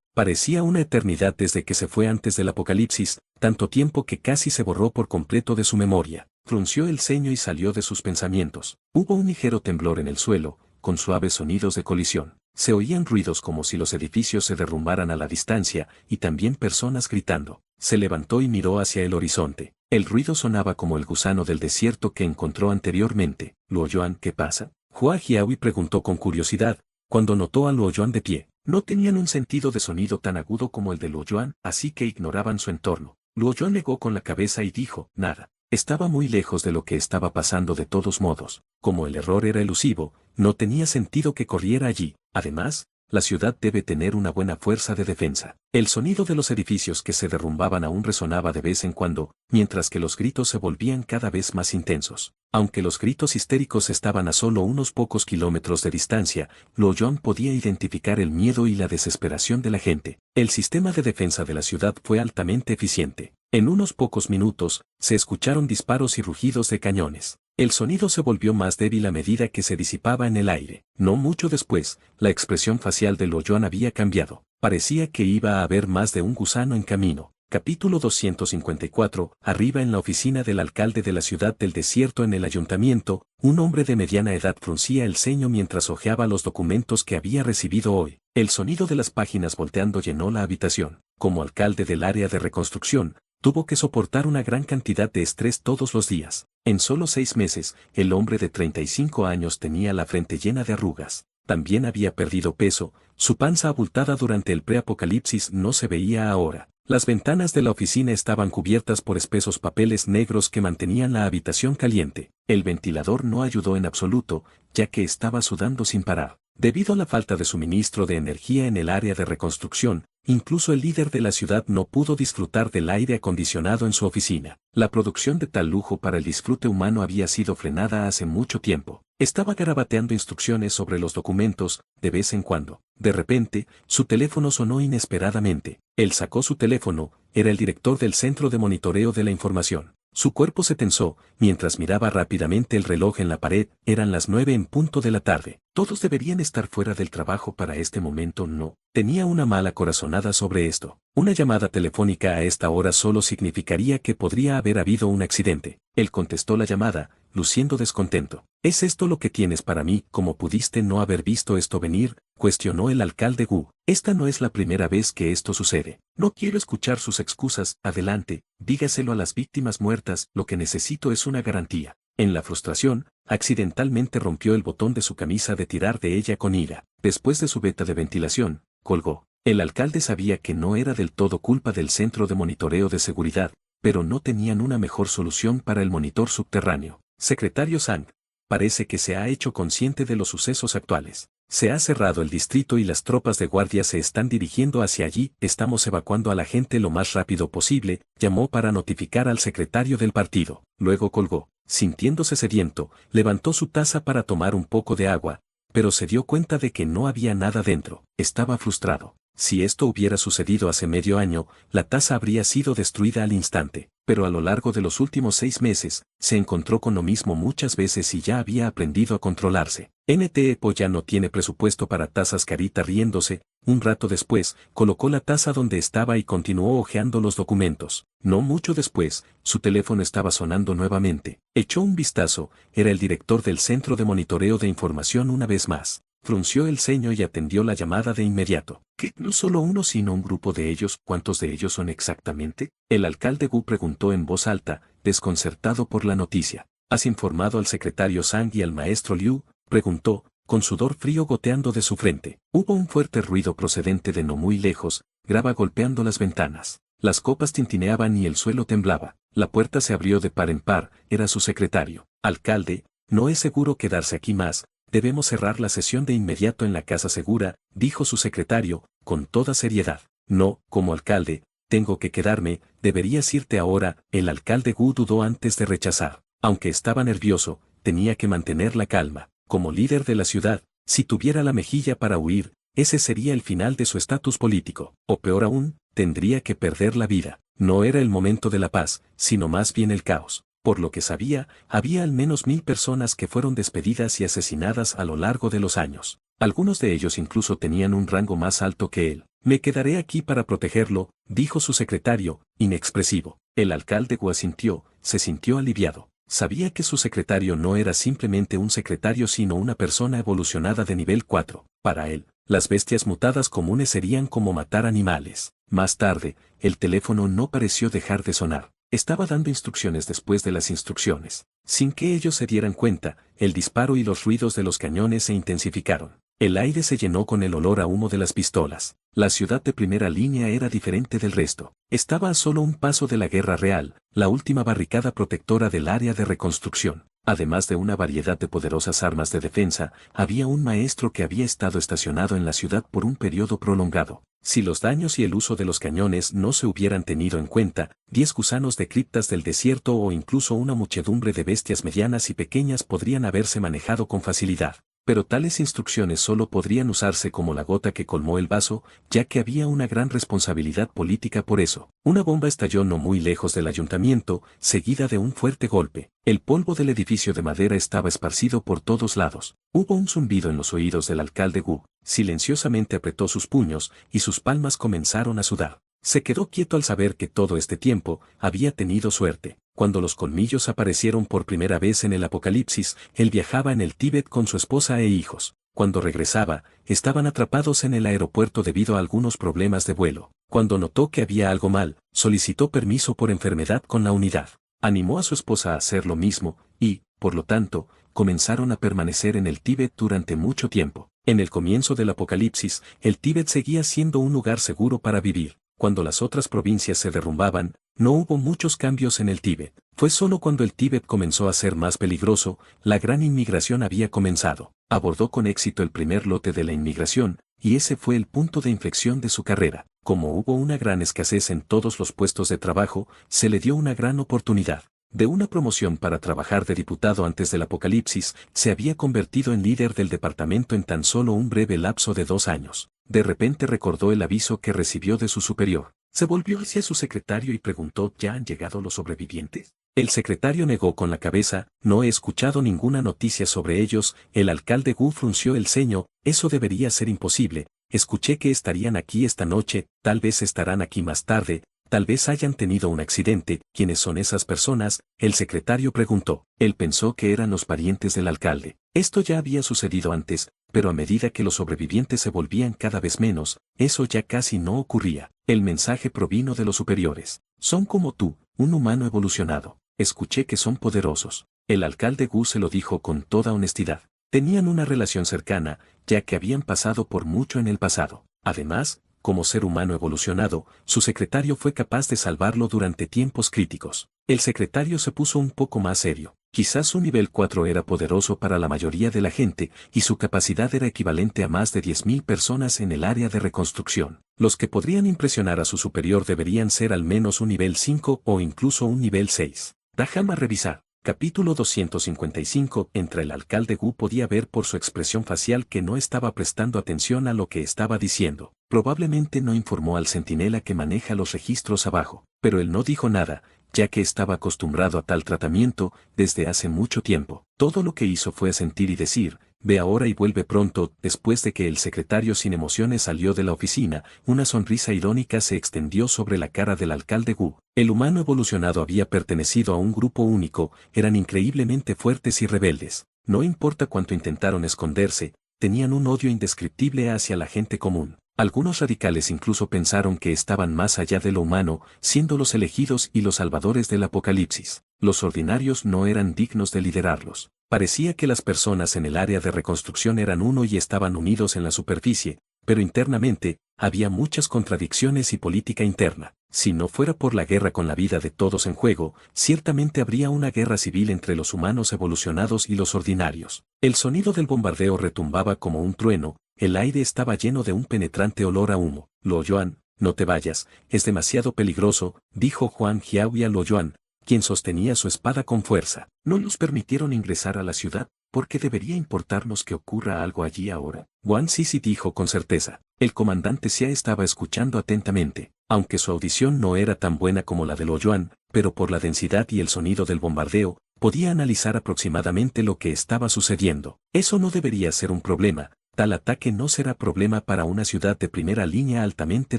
Parecía una eternidad desde que se fue antes del apocalipsis, tanto tiempo que casi se borró por completo de su memoria. Frunció el ceño y salió de sus pensamientos. Hubo un ligero temblor en el suelo, con suaves sonidos de colisión. Se oían ruidos como si los edificios se derrumbaran a la distancia, y también personas gritando. Se levantó y miró hacia el horizonte. El ruido sonaba como el gusano del desierto que encontró anteriormente. Luo Yuan, ¿qué pasa? Hua Jiahui preguntó con curiosidad, cuando notó a Luo Yuan de pie. No tenían un sentido de sonido tan agudo como el de Luo Yuan, así que ignoraban su entorno. Luo Yuan negó con la cabeza y dijo, nada. Estaba muy lejos de lo que estaba pasando de todos modos. Como el error era elusivo, no tenía sentido que corriera allí. Además, la ciudad debe tener una buena fuerza de defensa. El sonido de los edificios que se derrumbaban aún resonaba de vez en cuando, mientras que los gritos se volvían cada vez más intensos. Aunque los gritos histéricos estaban a solo unos pocos kilómetros de distancia, Luo Yuan podía identificar el miedo y la desesperación de la gente. El sistema de defensa de la ciudad fue altamente eficiente. En unos pocos minutos, se escucharon disparos y rugidos de cañones. El sonido se volvió más débil a medida que se disipaba en el aire. No mucho después, la expresión facial de Luo Yuan había cambiado. Parecía que iba a haber más de un gusano en camino. Capítulo 254. Arriba en la oficina del alcalde de la ciudad del desierto en el ayuntamiento, un hombre de mediana edad fruncía el ceño mientras hojeaba los documentos que había recibido hoy. El sonido de las páginas volteando llenó la habitación. Como alcalde del área de reconstrucción, tuvo que soportar una gran cantidad de estrés todos los días. En solo 6 meses, el hombre de 35 años tenía la frente llena de arrugas. También había perdido peso, su panza abultada durante el preapocalipsis no se veía ahora. Las ventanas de la oficina estaban cubiertas por espesos papeles negros que mantenían la habitación caliente. El ventilador no ayudó en absoluto, ya que estaba sudando sin parar. Debido a la falta de suministro de energía en el área de reconstrucción, incluso el líder de la ciudad no pudo disfrutar del aire acondicionado en su oficina. La producción de tal lujo para el disfrute humano había sido frenada hace mucho tiempo. Estaba garabateando instrucciones sobre los documentos, de vez en cuando. De repente, su teléfono sonó inesperadamente. Él sacó su teléfono, era el director del centro de monitoreo de la información. Su cuerpo se tensó, mientras miraba rápidamente el reloj en la pared, eran las 9 en punto de la tarde. Todos deberían estar fuera del trabajo para este momento, no. Tenía una mala corazonada sobre esto. Una llamada telefónica a esta hora solo significaría que podría haber habido un accidente. Él contestó la llamada, luciendo descontento. ¿Es esto lo que tienes para mí? ¿Cómo pudiste no haber visto esto venir?, cuestionó el alcalde Gu. Esta no es la primera vez que esto sucede. No quiero escuchar sus excusas, adelante, dígaselo a las víctimas muertas, lo que necesito es una garantía. En la frustración, accidentalmente rompió el botón de su camisa de tirar de ella con ira. Después de su veta de ventilación, colgó. El alcalde sabía que no era del todo culpa del centro de monitoreo de seguridad, pero no tenían una mejor solución para el monitor subterráneo. Secretario Zhang, parece que se ha hecho consciente de los sucesos actuales. Se ha cerrado el distrito y las tropas de guardia se están dirigiendo hacia allí. Estamos evacuando a la gente lo más rápido posible, llamó para notificar al secretario del partido. Luego colgó. Sintiéndose sediento, levantó su taza para tomar un poco de agua, pero se dio cuenta de que no había nada dentro. Estaba frustrado. Si esto hubiera sucedido hace medio año, la taza habría sido destruida al instante, pero a lo largo de los últimos 6 meses, se encontró con lo mismo muchas veces y ya había aprendido a controlarse. NTEPO ya no tiene presupuesto para tazas. Carita riéndose, un rato después, colocó la taza donde estaba y continuó hojeando los documentos. No mucho después, su teléfono estaba sonando nuevamente. Echó un vistazo, era el director del centro de monitoreo de información una vez más. Frunció el ceño y atendió la llamada de inmediato. ¿Qué? No solo uno sino un grupo de ellos. ¿Cuántos de ellos son exactamente? El alcalde Gu preguntó en voz alta, desconcertado por la noticia. ¿Has informado al secretario Zhang y al maestro Liu?, preguntó, con sudor frío goteando de su frente. Hubo un fuerte ruido procedente de no muy lejos, grava golpeando las ventanas. Las copas tintineaban y el suelo temblaba. La puerta se abrió de par en par, era su secretario. Alcalde, no es seguro quedarse aquí más. Debemos cerrar la sesión de inmediato en la casa segura, dijo su secretario, con toda seriedad. No, como alcalde, tengo que quedarme, deberías irte ahora. El alcalde Gu dudó antes de rechazar. Aunque estaba nervioso, tenía que mantener la calma. Como líder de la ciudad, si tuviera la mejilla para huir, ese sería el final de su estatus político. O peor aún, tendría que perder la vida. No era el momento de la paz, sino más bien el caos. Por lo que sabía, había al menos 1000 personas que fueron despedidas y asesinadas a lo largo de los años. Algunos de ellos incluso tenían un rango más alto que él. Me quedaré aquí para protegerlo, dijo su secretario, inexpresivo. El alcalde Wu asintió, se sintió aliviado. Sabía que su secretario no era simplemente un secretario sino una persona evolucionada de nivel 4. Para él, las bestias mutadas comunes serían como matar animales. Más tarde, el teléfono no pareció dejar de sonar. Estaba dando instrucciones después de las instrucciones. Sin que ellos se dieran cuenta, el disparo y los ruidos de los cañones se intensificaron. El aire se llenó con el olor a humo de las pistolas. La ciudad de primera línea era diferente del resto. Estaba a solo un paso de la guerra real, la última barricada protectora del área de reconstrucción. Además de una variedad de poderosas armas de defensa, había un maestro que había estado estacionado en la ciudad por un periodo prolongado. Si los daños y el uso de los cañones no se hubieran tenido en cuenta, 10 gusanos de criptas del desierto o incluso una muchedumbre de bestias medianas y pequeñas podrían haberse manejado con facilidad. Pero tales instrucciones solo podrían usarse como la gota que colmó el vaso, ya que había una gran responsabilidad política por eso. Una bomba estalló no muy lejos del ayuntamiento, seguida de un fuerte golpe. El polvo del edificio de madera estaba esparcido por todos lados. Hubo un zumbido en los oídos del alcalde Wu. Silenciosamente apretó sus puños, y sus palmas comenzaron a sudar. Se quedó quieto al saber que todo este tiempo había tenido suerte. Cuando los colmillos aparecieron por primera vez en el apocalipsis, él viajaba en el Tíbet con su esposa e hijos. Cuando regresaba, estaban atrapados en el aeropuerto debido a algunos problemas de vuelo. Cuando notó que había algo mal, solicitó permiso por enfermedad con la unidad. Animó a su esposa a hacer lo mismo, y, por lo tanto, comenzaron a permanecer en el Tíbet durante mucho tiempo. En el comienzo del apocalipsis, el Tíbet seguía siendo un lugar seguro para vivir. Cuando las otras provincias se derrumbaban, no hubo muchos cambios en el Tíbet. Fue solo cuando el Tíbet comenzó a ser más peligroso, la gran inmigración había comenzado. Abordó con éxito el primer lote de la inmigración, y ese fue el punto de inflexión de su carrera. Como hubo una gran escasez en todos los puestos de trabajo, se le dio una gran oportunidad. De una promoción para trabajar de diputado antes del apocalipsis, se había convertido en líder del departamento en tan solo un breve lapso de 2 años. De repente recordó el aviso que recibió de su superior. Se volvió hacia su secretario y preguntó: ¿Ya han llegado los sobrevivientes? El secretario negó con la cabeza: no he escuchado ninguna noticia sobre ellos. El alcalde Wu frunció el ceño: eso debería ser imposible. Escuché que estarían aquí esta noche, tal vez estarán aquí más tarde. Tal vez hayan tenido un accidente. ¿Quiénes son esas personas?, el secretario preguntó. Él pensó que eran los parientes del alcalde. Esto ya había sucedido antes, pero a medida que los sobrevivientes se volvían cada vez menos, eso ya casi no ocurría. El mensaje provino de los superiores. Son como tú, un humano evolucionado. Escuché que son poderosos. El alcalde Wu se lo dijo con toda honestidad. Tenían una relación cercana, ya que habían pasado por mucho en el pasado. Además, como ser humano evolucionado, su secretario fue capaz de salvarlo durante tiempos críticos. El secretario se puso un poco más serio. Quizás su nivel 4 era poderoso para la mayoría de la gente, y su capacidad era equivalente a más de 10.000 personas en el área de reconstrucción. Los que podrían impresionar a su superior deberían ser al menos un nivel 5 o incluso un nivel 6. Déjame revisar. Capítulo 255. Entre el alcalde Wu podía ver por su expresión facial que no estaba prestando atención a lo que estaba diciendo. Probablemente no informó al centinela que maneja los registros abajo, pero él no dijo nada, ya que estaba acostumbrado a tal tratamiento desde hace mucho tiempo. Todo lo que hizo fue asentir y decir: ve ahora y vuelve pronto. Después de que el secretario sin emociones salió de la oficina, una sonrisa irónica se extendió sobre la cara del alcalde Wu. El humano evolucionado había pertenecido a un grupo único, eran increíblemente fuertes y rebeldes. No importa cuánto intentaron esconderse, tenían un odio indescriptible hacia la gente común. Algunos radicales incluso pensaron que estaban más allá de lo humano, siendo los elegidos y los salvadores del apocalipsis. Los ordinarios no eran dignos de liderarlos. Parecía que las personas en el área de reconstrucción eran uno y estaban unidos en la superficie, pero internamente, había muchas contradicciones y política interna. Si no fuera por la guerra con la vida de todos en juego, ciertamente habría una guerra civil entre los humanos evolucionados y los ordinarios. El sonido del bombardeo retumbaba como un trueno, el aire estaba lleno de un penetrante olor a humo. Lo Yuan, no te vayas, es demasiado peligroso, dijo Juan Jiao a Lo Yuan, quien sostenía su espada con fuerza. No nos permitieron ingresar a la ciudad, ¿por qué debería importarnos que ocurra algo allí ahora? Wang Sisi dijo con certeza. El comandante Xia estaba escuchando atentamente. aunque su audición no era tan buena como la de Luo Yuan, pero por la densidad y el sonido del bombardeo, podía analizar aproximadamente lo que estaba sucediendo. Eso no debería ser un problema. Tal ataque no será problema para una ciudad de primera línea altamente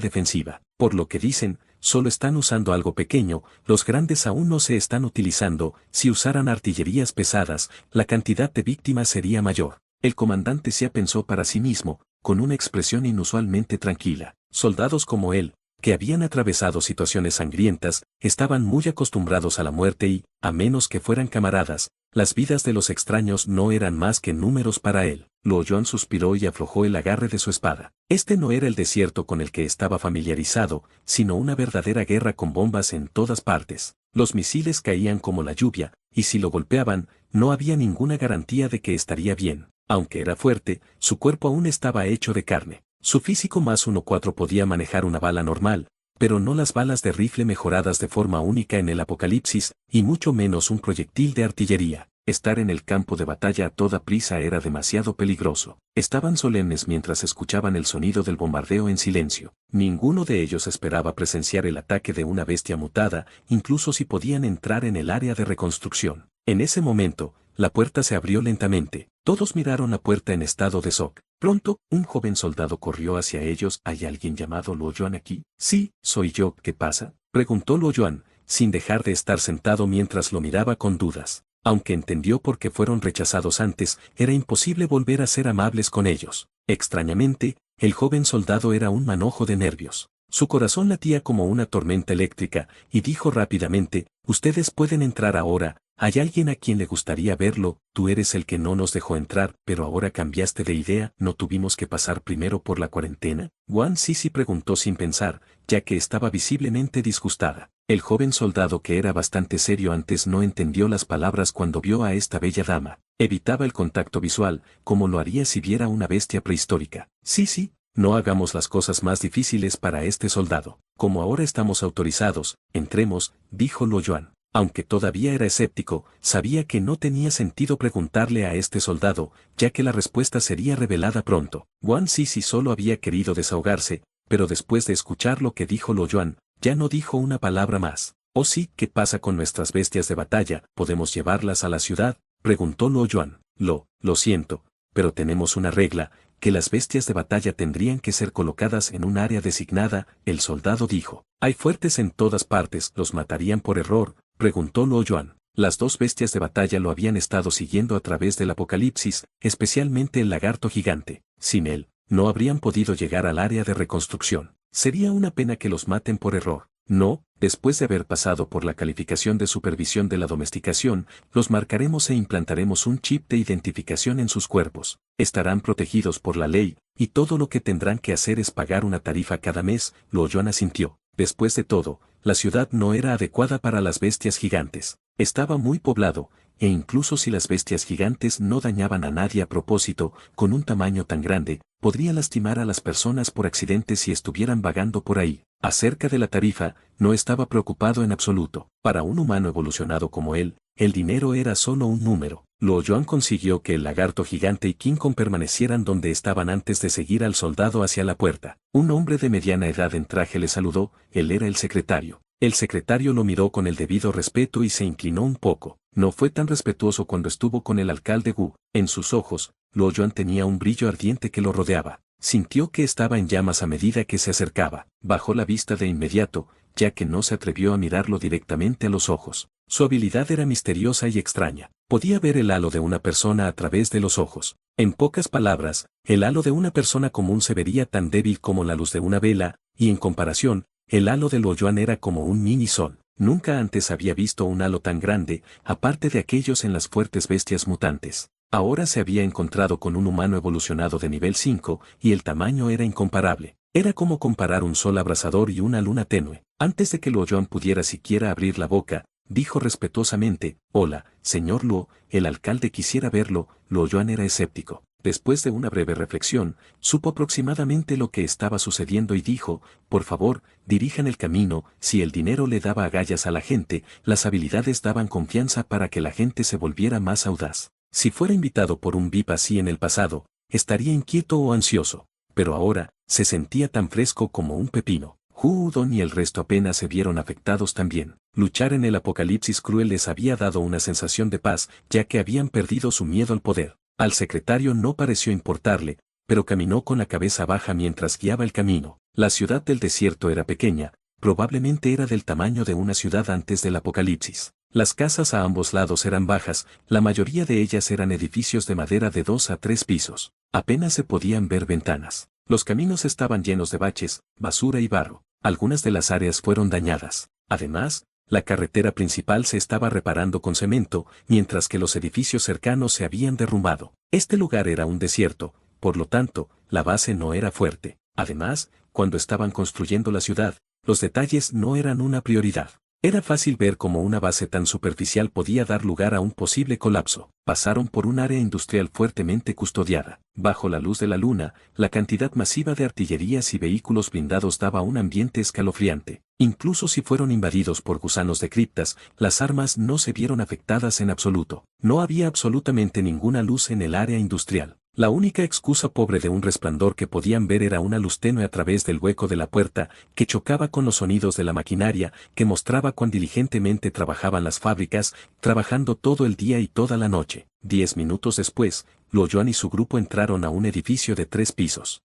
defensiva. Por lo que dicen, solo están usando algo pequeño, los grandes aún no se están utilizando, si usaran artillerías pesadas, la cantidad de víctimas sería mayor. El comandante Xia pensó para sí mismo, con una expresión inusualmente tranquila. Soldados como él, que habían atravesado situaciones sangrientas, estaban muy acostumbrados a la muerte y, a menos que fueran camaradas, las vidas de los extraños no eran más que números para él. Luo Yuan suspiró y aflojó el agarre de su espada. Este no era el desierto con el que estaba familiarizado, sino una verdadera guerra con bombas en todas partes. Los misiles caían como la lluvia, y si lo golpeaban, no había ninguna garantía de que estaría bien. Aunque era fuerte, su cuerpo aún estaba hecho de carne. Su físico más 1-4 podía manejar una bala normal, pero no las balas de rifle mejoradas de forma única en el apocalipsis, y mucho menos un proyectil de artillería. Estar en el campo de batalla a toda prisa era demasiado peligroso. Estaban solemnes mientras escuchaban el sonido del bombardeo en silencio. Ninguno de ellos esperaba presenciar el ataque de una bestia mutada, incluso si podían entrar en el área de reconstrucción. En ese momento, la puerta se abrió lentamente. Todos miraron la puerta en estado de shock. Pronto, un joven soldado corrió hacia ellos. ¿Hay alguien llamado Luo Yuan aquí? Sí, soy yo. ¿Qué pasa? Preguntó Luo Yuan, sin dejar de estar sentado mientras lo miraba con dudas. Aunque entendió por qué fueron rechazados antes, era imposible volver a ser amables con ellos. Extrañamente, el joven soldado era un manojo de nervios. Su corazón latía como una tormenta eléctrica, y dijo rápidamente, ustedes pueden entrar ahora. ¿Hay alguien a quien le gustaría verlo? Tú eres el que no nos dejó entrar, pero ahora cambiaste de idea. ¿No tuvimos que pasar primero por la cuarentena? Wang Sisi preguntó sin pensar, ya que estaba visiblemente disgustada. El joven soldado, que era bastante serio antes, no entendió las palabras cuando vio a esta bella dama. Evitaba el contacto visual, como lo haría si viera una bestia prehistórica. Sí, no hagamos las cosas más difíciles para este soldado. Como ahora estamos autorizados, entremos, dijo Luo Yuan. Aunque todavía era escéptico, sabía que no tenía sentido preguntarle a este soldado, ya que la respuesta sería revelada pronto. Wang Sisi solo había querido desahogarse, pero después de escuchar lo que dijo Luo Yuan, ya no dijo una palabra más. «Oh sí, ¿qué pasa con nuestras bestias de batalla? ¿Podemos llevarlas a la ciudad?», preguntó Luo Yuan. Lo siento, pero tenemos una regla, que las bestias de batalla tendrían que ser colocadas en un área designada, el soldado dijo. «Hay fuertes en todas partes, ¿los matarían por error?», preguntó Luo Yuan. Las dos bestias de batalla lo habían estado siguiendo a través del apocalipsis, especialmente el lagarto gigante. Sin él, no habrían podido llegar al área de reconstrucción. Sería una pena que los maten por error. No, después de haber pasado por la calificación de supervisión de la domesticación, los marcaremos e implantaremos un chip de identificación en sus cuerpos. Estarán protegidos por la ley, y todo lo que tendrán que hacer es pagar una tarifa cada mes. Luo Yuan asintió. Después de todo, la ciudad no era adecuada para las bestias gigantes. Estaba muy poblado, e incluso si las bestias gigantes no dañaban a nadie a propósito, con un tamaño tan grande, podría lastimar a las personas por accidente si estuvieran vagando por ahí. Acerca de la tarifa, no estaba preocupado en absoluto. Para un humano evolucionado como él, el dinero era solo un número. Luo Yuan consiguió que el lagarto gigante y King Kong permanecieran donde estaban antes de seguir al soldado hacia la puerta. Un hombre de mediana edad en traje le saludó. Él era el secretario. El secretario lo miró con el debido respeto y se inclinó un poco. No fue tan respetuoso cuando estuvo con el alcalde Gu. En sus ojos, Luo Yuan tenía un brillo ardiente que lo rodeaba. Sintió que estaba en llamas a medida que se acercaba. Bajó la vista de inmediato, ya que no se atrevió a mirarlo directamente a los ojos. Su habilidad era misteriosa y extraña. Podía ver el halo de una persona a través de los ojos. En pocas palabras, el halo de una persona común se vería tan débil como la luz de una vela, y en comparación, el halo de Luo Yuan era como un mini sol. Nunca antes había visto un halo tan grande, aparte de aquellos en las fuertes bestias mutantes. Ahora se había encontrado con un humano evolucionado de nivel 5, y el tamaño era incomparable. Era como comparar un sol abrasador y una luna tenue. Antes de que Luo Yuan pudiera siquiera abrir la boca, dijo respetuosamente, «Hola, señor Luo, el alcalde quisiera verlo». Luo Yuan era escéptico. Después de una breve reflexión, supo aproximadamente lo que estaba sucediendo y dijo, «Por favor, dirijan el camino». Si el dinero le daba agallas a la gente, las habilidades daban confianza para que la gente se volviera más audaz. Si fuera invitado por un VIP así en el pasado, estaría inquieto o ansioso, pero ahora, se sentía tan fresco como un pepino. Udon y el resto apenas se vieron afectados también. Luchar en el apocalipsis cruel les había dado una sensación de paz, ya que habían perdido su miedo al poder. Al secretario no pareció importarle, pero caminó con la cabeza baja mientras guiaba el camino. La ciudad del desierto era pequeña, probablemente era del tamaño de una ciudad antes del apocalipsis. Las casas a ambos lados eran bajas, la mayoría de ellas eran edificios de madera de 2 a 3 pisos. Apenas se podían ver ventanas. Los caminos estaban llenos de baches, basura y barro. Algunas de las áreas fueron dañadas. Además, la carretera principal se estaba reparando con cemento, mientras que los edificios cercanos se habían derrumbado. Este lugar era un desierto, por lo tanto, la base no era fuerte. Además, cuando estaban construyendo la ciudad, los detalles no eran una prioridad. Era fácil ver cómo una base tan superficial podía dar lugar a un posible colapso. Pasaron por un área industrial fuertemente custodiada. Bajo la luz de la luna, la cantidad masiva de artillerías y vehículos blindados daba un ambiente escalofriante. Incluso si fueron invadidos por gusanos de criptas, las armas no se vieron afectadas en absoluto. No había absolutamente ninguna luz en el área industrial. La única excusa pobre de un resplandor que podían ver era una luz tenue a través del hueco de la puerta, que chocaba con los sonidos de la maquinaria, que mostraba cuán diligentemente trabajaban las fábricas, trabajando todo el día y toda la noche. 10 minutos después, Luo Yuan y su grupo entraron a un edificio de 3 pisos.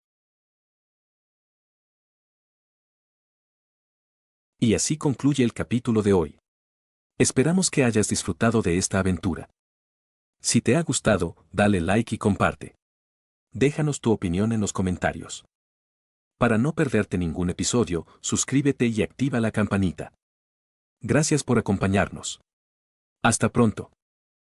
Y así concluye el capítulo de hoy. Esperamos que hayas disfrutado de esta aventura. Si te ha gustado, dale like y comparte. Déjanos tu opinión en los comentarios. Para no perderte ningún episodio, suscríbete y activa la campanita. Gracias por acompañarnos. Hasta pronto.